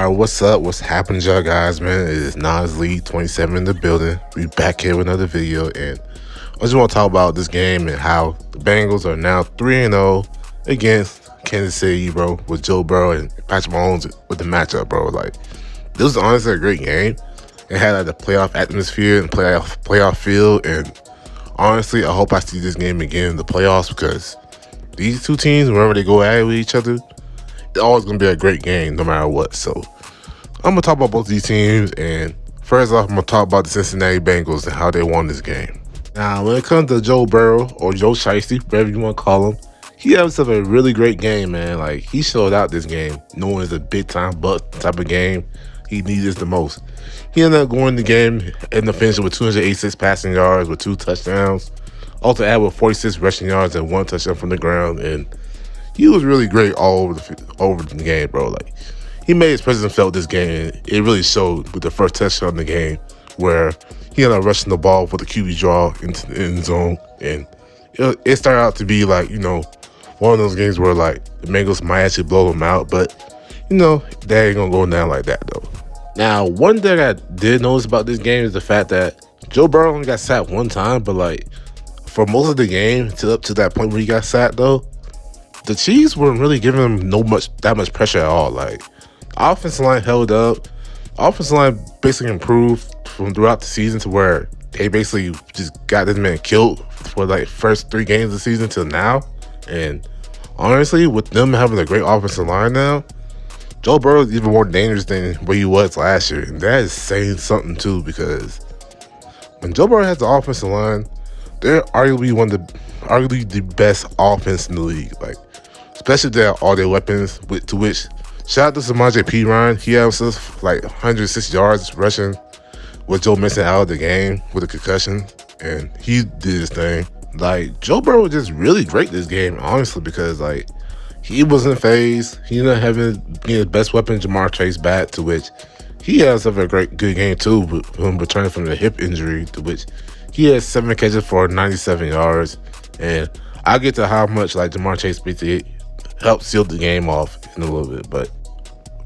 All right, what's up? What's happening, y'all guys, man? It is Nas Lee 27 in the building. We back here with another video, and I just want to talk about this game and how the Bengals are now 3-0 against Kansas City, bro, with Joe Burrow and Patrick Mahomes with the matchup, bro. Like, this was honestly a great game. It had like the playoff atmosphere and playoff feel, and honestly, I hope I see this game again in the playoffs because these two teams, whenever they go at it with each other, it's always going to be a great game no matter what. So I'm going to talk about both of these teams, and first off, I'm going to talk about the Cincinnati Bengals and how they won this game. Now, when it comes to Joe Burrow, or Joe Shiesty, whatever you want to call him, he had himself a really great game, man. Like, he showed out this game, knowing it's a big-time buck type of game. He needed the most. He ended up going the game and the finish with 286 passing yards with 2 touchdowns. Also added with 46 rushing yards and 1 touchdown from the ground, and he was really great all over the game, bro. Like, he made his presence felt this game. It really showed with the first touchdown in the game where he ended up rushing the ball for the QB draw into the end zone. And it started out to be like, one of those games where like the Bengals might actually blow them out. But, they ain't going to go down like that, though. Now, one thing I did notice about this game is the fact that Joe Burrow only got sacked one time. But, like, for most of the game, up to that point where he got sacked, though, the Chiefs weren't really giving him that much pressure at all. Like, offensive line held up. Offensive line basically improved from throughout the season to where they basically just got this man killed for like first 3 games of the season till now. And honestly, with them having a great offensive line now, Joe Burrow is even more dangerous than what he was last year. And that is saying something too, because when Joe Burrow has the offensive line, they're arguably the best offense in the league. Like, especially if they have all their weapons, to which, shout out to Samaje Perine. He had like 106 yards rushing with Joe Mixon out of the game with a concussion, and he did his thing. Like, Joe Burrow was just really great this game, honestly, because, like, he wasn't phased. He ended up having his best weapon, Jamar Chase, back, to which he has a good game, too, with him returning from the hip injury, to which he had 7 catches for 97 yards. And I'll get to how much, like, Jamar Chase basically helped seal the game off in a little bit. But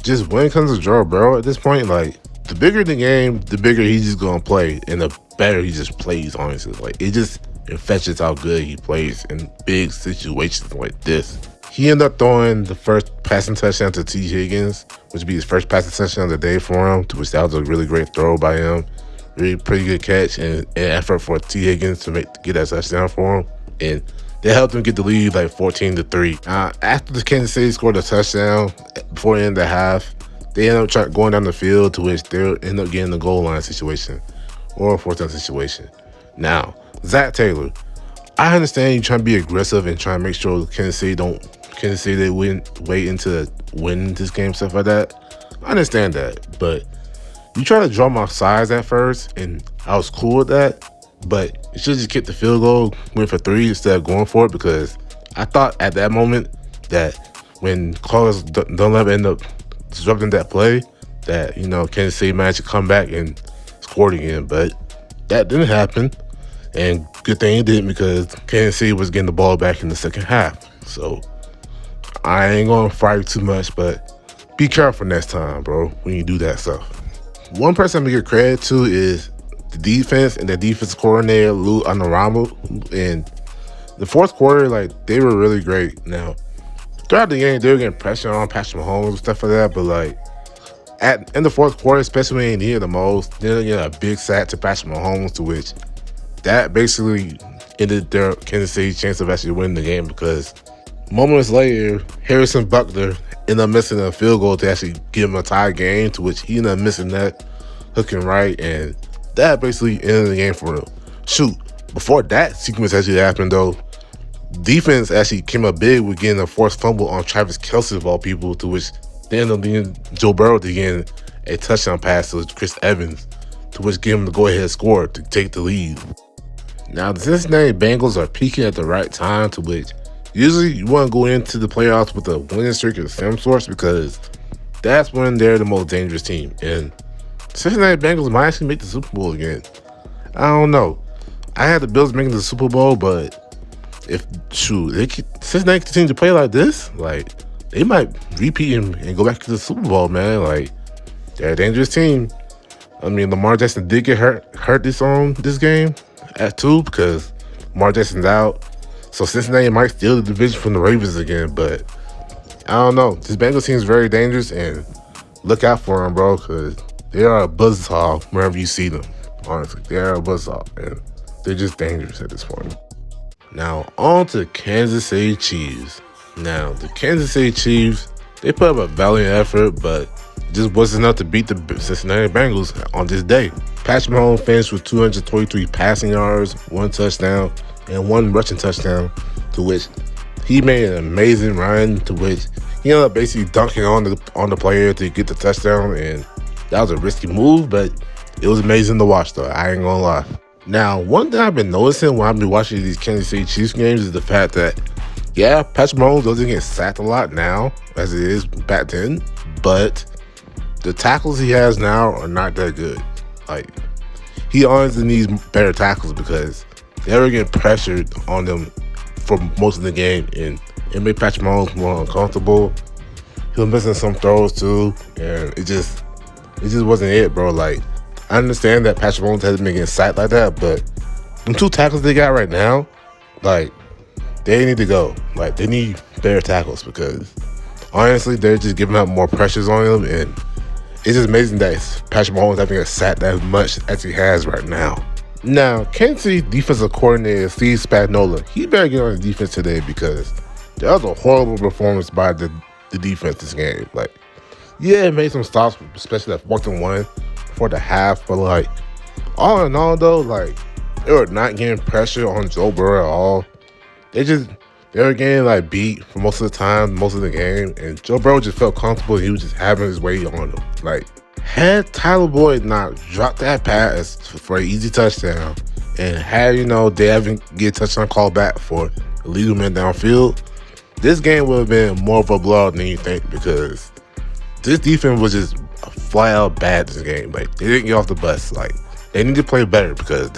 just when it comes to Joe Burrow at this point, like, the bigger the game, the bigger he's just going to play, and the better he just plays, honestly. Like, it just infectious how good he plays in big situations like this. He ended up throwing the first passing touchdown to T. Higgins, which would be his first passing touchdown of the day for him, to which that was a really great throw by him. Really pretty good catch and effort for T. Higgins to get that touchdown for him. And they helped him get the lead like 14-3. After the Kansas City scored a touchdown before the end of the half, they ended up going down the field, to which they ended up getting the goal line situation or a 4th down situation. Now, Zach Taylor, I understand you trying to be aggressive and trying to make sure Kansas City they wait into win this game, stuff like that. I understand that, but you try to draw my size at first, and I was cool with that. But you should just kick the field goal, went for 3 instead of going for it, because I thought at that moment that when Carlos Dunlap ended up disrupting that play, that, Kansas City might actually come back and score again. But that didn't happen. And good thing it didn't, because Kansas City was getting the ball back in the second half. So I ain't going to fight too much, but be careful next time, bro, when you do that stuff. One person I'm going to give credit to is the defense and the defense coordinator, Lou Anarumo. In the fourth quarter, like, they were really great. Now, throughout the game, they were getting pressure on Patrick Mahomes and stuff like that, but, like, in the fourth quarter, especially when they needed the most, they get a big sack to Patrick Mahomes, to which that basically ended their Kansas City's chance of actually winning the game, because moments later, Harrison Butker ended up missing a field goal to actually give him a tie game, to which he ended up missing that hook and right, and that basically ended the game for him. Shoot, before that sequence actually happened, though, defense actually came up big with getting a forced fumble on Travis Kelce of all people, to which they ended up being Joe Burrow to get a touchdown pass to Chris Evans, to which gave him the go-ahead score to take the lead. Now, the Cincinnati Bengals are peaking at the right time, to which usually you want to go into the playoffs with a winning streak of some sorts, because that's when they're the most dangerous team. And Cincinnati Bengals might actually make the Super Bowl again. I don't know. I had the Bills making the Super Bowl, but if Cincinnati continue to play like this, like, they might repeat and go back to the Super Bowl, man. Like, They're a dangerous team. I mean, Lamar Jackson did get hurt this game at 2 because Lamar Jackson's out. So Cincinnati might steal the division from the Ravens again, but I don't know. This Bengals team is very dangerous, and look out for them, bro, because they are a buzzsaw wherever you see them. Honestly, they are a buzzsaw, and they're just dangerous at this point. Now, on to Kansas City Chiefs. Now, the Kansas City Chiefs, they put up a valiant effort, but it just wasn't enough to beat the Cincinnati Bengals on this day. Patrick Mahomes finished with 223 passing yards, 1 touchdown, and 1 rushing touchdown, to which he made an amazing run, to which he ended up basically dunking on the player to get the touchdown, and that was a risky move, but it was amazing to watch, though. I ain't gonna lie. Now, one thing I've been noticing when I've been watching these Kansas City Chiefs games is the fact that, yeah, Patrick Mahomes doesn't get sacked a lot now, as it is back then, but the tackles he has now are not that good. Like, he honestly needs better tackles because they were getting pressured on them for most of the game, and it made Patrick Mahomes more uncomfortable. He was missing some throws too, and it just wasn't it, bro. Like, I understand that Patrick Mahomes hasn't been getting sacked like that, but them 2 tackles they got right now, like, they need to go. Like, they need better tackles because honestly, they're just giving up more pressures on them, and it's just amazing that Patrick Mahomes hasn't get sacked as much as he has right now. Now, Kansas City defensive coordinator Steve Spagnuolo, he better get on the defense today because that was a horrible performance by the defense this game. Like, yeah, it made some stops, especially that 4th and 1 for the half, but like, all in all though, like, they were not getting pressure on Joe Burrow at all. They were getting like beat for most of the time, most of the game, and Joe Burrow just felt comfortable. He was just having his way on them. Like, had Tyler Boyd not dropped that pass for an easy touchdown, and had, they haven't get a touchdown call back for a legal man downfield, this game would have been more of a blowout than you think, because this defense was just flat out bad this game. Like, they didn't get off the bus. Like, they need to play better because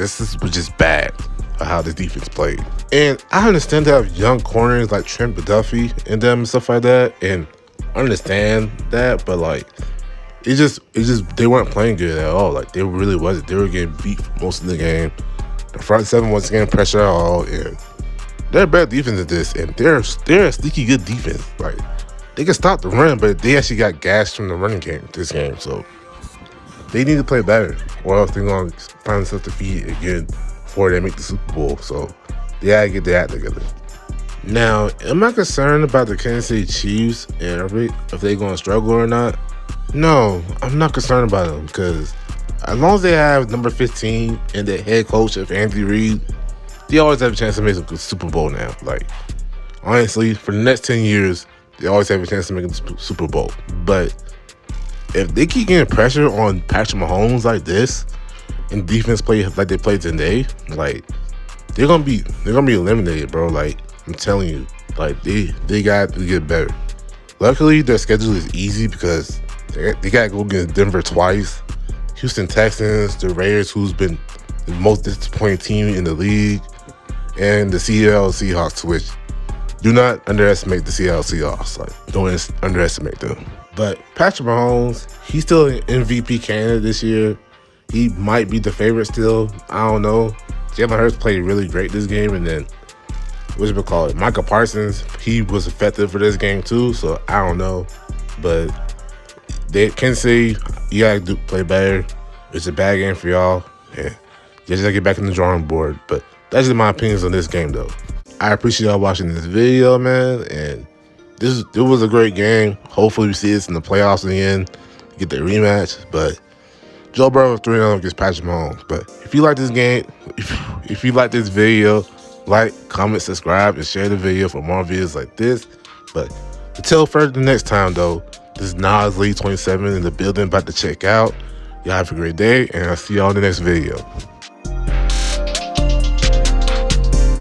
was just bad of how this defense played. And I understand they have young corners like Trent McDuffie and them and stuff like that, and I understand that, but like, it just they weren't playing good at all. Like, they really wasn't. They were getting beat for most of the game. The front seven wasn't getting pressure at all, and they're a better defense than this, and they're a sneaky good defense. Like, they can stop the run, but they actually got gashed from the running game this game, so they need to play better, or else they're going to find themselves defeated again before they make the Super Bowl. So they got to get their act together. Now, am I concerned about the Kansas City Chiefs and if they're going to struggle or not? No, I'm not concerned about them, because as long as they have number 15 and the head coach of Andy Reid, they always have a chance to make a Super Bowl now. Like, honestly, for the next 10 years, they always have a chance to make a Super Bowl. But if they keep getting pressure on Patrick Mahomes like this, and defense play like they played today, like, they're gonna be eliminated, bro. Like, I'm telling you, like, they got to get better. Luckily, their schedule is easy because they got to go against Denver twice, Houston Texans, the Raiders, who's been the most disappointing team in the league, and the Seattle Seahawks, which do not underestimate the Seattle Seahawks. Like, don't underestimate them. But Patrick Mahomes, he's still an MVP candidate this year. He might be the favorite still. I don't know. Jalen Hurts played really great this game, and then Micah Parsons, he was effective for this game too. So I don't know, but they can say you gotta play better. It's a bad game for y'all, and you just gotta get back in the drawing board. But that's just my opinions on this game, though. I appreciate y'all watching this video, man, and it was a great game. Hopefully we see this in the playoffs in the end, get the rematch. But Joe Burrow 3-0 against Patrick Mahomes. But if you like this game, if you like this video, like, comment, subscribe, and share the video for more videos like this. But until further next time, though, this is Nas Lee 27 in the building, about to check out. Y'all have a great day, and I'll see y'all in the next video.